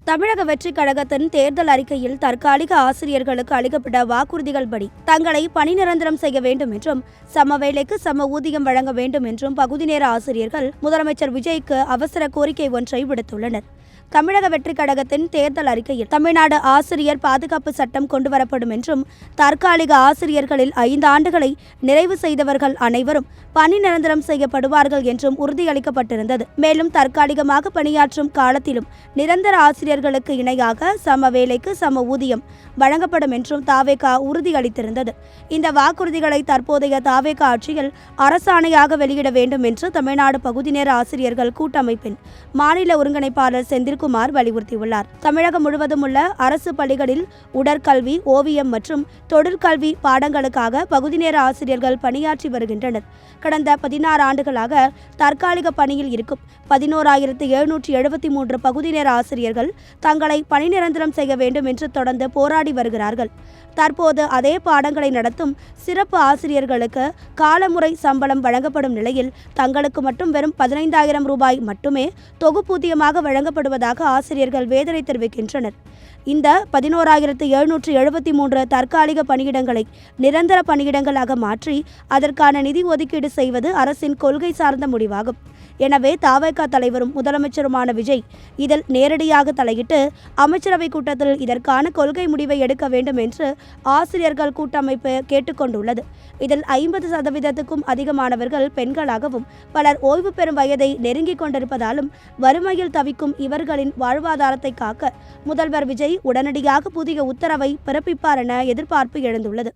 தமிழக வெற்றிக் கழகத்தின் தேர்தல் அறிக்கையில் தற்காலிக ஆசிரியர்களுக்கு அளிக்கப்பட்ட வாக்குறுதிகள் படி தங்களை பணி நிரந்தரம் செய்ய வேண்டும் என்றும் சம வேலைக்கு சம ஊதியம் வழங்க வேண்டும் என்றும் பகுதி நேர ஆசிரியர்கள் முதலமைச்சர் விஜய்க்கு அவசர கோரிக்கை ஒன்றை விடுத்துள்ளனர். தமிழக வெற்றிக் கழகத்தின் தேர்தல் அறிக்கையில் தமிழ்நாடு ஆசிரியர் பாதுகாப்பு சட்டம் கொண்டுவரப்படும் என்றும் தற்காலிக ஆசிரியர்களில் 5 ஆண்டுகளை நிறைவு செய்தவர்கள் அனைவரும் பணி நிரந்தரம் செய்யப்படுவார்கள் என்றும் உறுதியளிக்கப்பட்டிருந்தது. மேலும் தற்காலிகமாக பணியாற்றும் காலத்திலும் நிரந்தர ஆசிரியர்களுக்கு இணையாக சம வேலைக்கு சம ஊதியம் வழங்கப்படும் என்றும் தாவேகா உறுதியளித்திருந்தது. இந்த வாக்குறுதிகளை தற்போதைய தாவேகா ஆட்சியில் அரசாணையாக வெளியிட வேண்டும் என்று தமிழ்நாடு பகுதி நேர ஆசிரியர்கள் கூட்டமைப்பின் மாநில ஒருங்கிணைப்பாளர் செந்தில்குமார் வலியுறுத்தியுள்ளார். தமிழகம் முழுவதும் உள்ள அரசு பள்ளிகளில் உடற்கல்வி, ஓவியம் மற்றும் தொழிற்கல்வி பாடங்களுக்காக பகுதி நேர ஆசிரியர்கள் பணியாற்றி வருகின்றனர். கடந்த 16 ஆண்டுகளாக தற்காலிக பணியில் இருக்கும் 11,773 பகுதி நேர ஆசிரியர்கள் தங்களை பணி நிரந்தரம் செய்ய வேண்டும் என்று தொடர்ந்து போராடி வருகிறார்கள். தற்போது அதே பாடங்களை நடத்தும் சிறப்பு ஆசிரியர்களுக்கு காலமுறை சம்பளம் வழங்கப்படும் நிலையில் தங்களுக்கு மட்டும் வெறும் 15,000 ரூபாய் மட்டுமே தொகுப்பூதியமாக வழங்கப்படுவதாக ஆசிரியர்கள் வேதனை தெரிவிக்கின்றனர். இந்த 11,773 தற்காலிக பணியிடங்களை நிரந்தர பணியிடங்களாக மாற்றி அதற்கான நிதி ஒதுக்கீடு செய்வது அரசின் கொள்கை சார்ந்த முடிவாகும். எனவே தாவேகா தலைவரும் முதலமைச்சருமான விஜய் இதில் நேரடியாக தலையிட்டு அமைச்சரவை கூட்டத்தில் இதற்கான கொள்கை முடிவை எடுக்க வேண்டும் என்று ஆசிரியர்கள் கூட்டமைப்பு கேட்டுக்கொண்டுள்ளது. இதில் 50%க்கும் அதிகமானவர்கள் பெண்களாகவும் பலர் ஓய்வு பெறும் வயதை நெருங்கிக் கொண்டிருப்பதாலும் வறுமையில் தவிக்கும் இவர்களின் வாழ்வாதாரத்தை காக்க முதல்வர் விஜய் உடனடியாக புதிய உத்தரவை பிறப்பிப்பார் என எதிர்பார்ப்பு எழுந்துள்ளது.